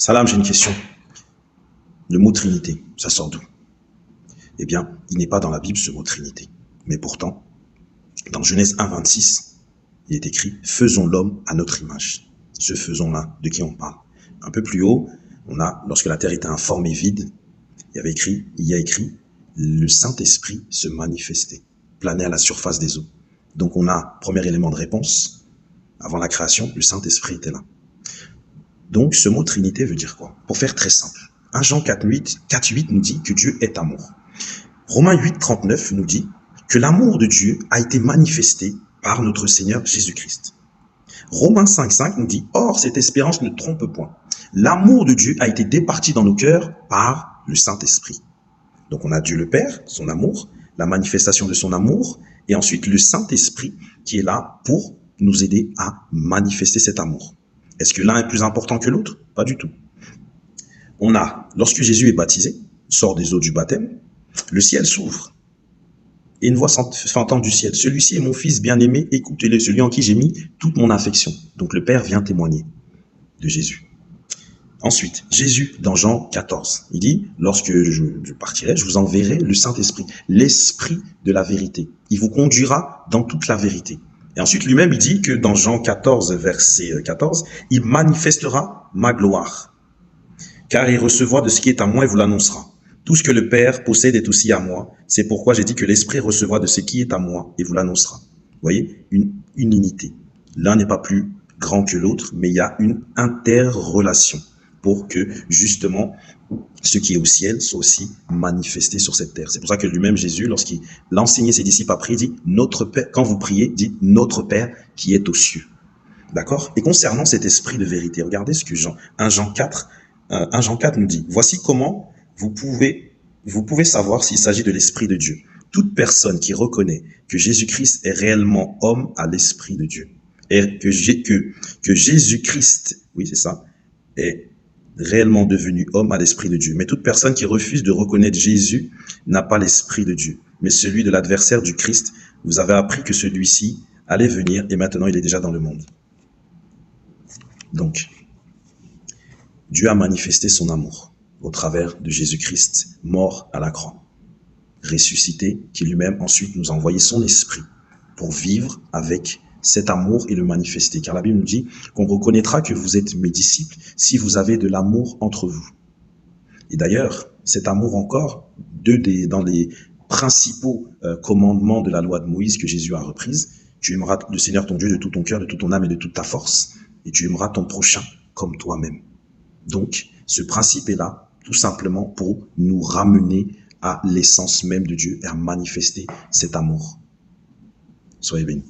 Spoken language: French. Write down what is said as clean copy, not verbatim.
Salam, j'ai une question. Le mot Trinité, ça sort d'où? Eh bien, il n'est pas dans la Bible ce mot Trinité. Mais pourtant, dans Genèse 1, 26, il est écrit « Faisons l'homme à notre image ». Ce faisons-là, de qui on parle? Un peu plus haut, on a, lorsque la terre était informe et vide, il y a écrit « Le Saint-Esprit se manifestait, planait à la surface des eaux ». Donc on a, premier élément de réponse, avant la création, le Saint-Esprit était là. Donc ce mot Trinité veut dire quoi? Pour faire très simple, 1 Jean 4,8 nous dit que Dieu est amour. Romains 8,39 nous dit que l'amour de Dieu a été manifesté par notre Seigneur Jésus-Christ. Romains 5,5 nous dit « Or, cette espérance ne trompe point. L'amour de Dieu a été départi dans nos cœurs par le Saint-Esprit. » Donc on a Dieu le Père, son amour, la manifestation de son amour, et ensuite le Saint-Esprit qui est là pour nous aider à manifester cet amour. Est-ce que l'un est plus important que l'autre? Pas du tout. On a, lorsque Jésus est baptisé, sort des eaux du baptême, le ciel s'ouvre. Et une voix s'entend du ciel. Celui-ci est mon fils bien-aimé, écoutez-le, celui en qui j'ai mis toute mon affection. Donc le Père vient témoigner de Jésus. Ensuite, Jésus, dans Jean 14, il dit, lorsque je partirai, je vous enverrai le Saint-Esprit, l'Esprit de la vérité. Il vous conduira dans toute la vérité. Et ensuite, lui-même, il dit que dans Jean 14, verset 14, il manifestera ma gloire. Car il recevra de ce qui est à moi et vous l'annoncera. Tout ce que le Père possède est aussi à moi. C'est pourquoi j'ai dit que l'Esprit recevra de ce qui est à moi et vous l'annoncera. Vous voyez, une unité. L'un n'est pas plus grand que l'autre, mais il y a une interrelation pour que, justement, ce qui est au ciel soit aussi manifesté sur cette terre. C'est pour ça que lui-même, Jésus, lorsqu'il enseignait ses disciples après, il dit « Notre Père », quand vous priez, dites « Notre Père qui est aux cieux ». D'accord? Et concernant cet esprit de vérité, regardez ce que 1 Jean 4 nous dit. Voici comment vous pouvez savoir s'il s'agit de l'Esprit de Dieu. Toute personne qui reconnaît que Jésus-Christ est réellement homme a l'Esprit de Dieu. Et que Jésus-Christ, oui c'est ça, est réellement devenu homme à l'Esprit de Dieu. Mais toute personne qui refuse de reconnaître Jésus n'a pas l'Esprit de Dieu, mais celui de l'adversaire du Christ. Vous avez appris que celui-ci allait venir et maintenant il est déjà dans le monde. Donc, Dieu a manifesté son amour au travers de Jésus-Christ, mort à la croix, ressuscité, qui lui-même ensuite nous a envoyé son esprit pour vivre avec cet amour et le manifester. Car la Bible nous dit qu'on reconnaîtra que vous êtes mes disciples si vous avez de l'amour entre vous. Et d'ailleurs, cet amour encore, dans les principaux commandements de la loi de Moïse que Jésus a reprise, tu aimeras le Seigneur ton Dieu de tout ton cœur, de toute ton âme et de toute ta force, et tu aimeras ton prochain comme toi-même. Donc, ce principe est là, tout simplement pour nous ramener à l'essence même de Dieu et à manifester cet amour. Soyez bénis.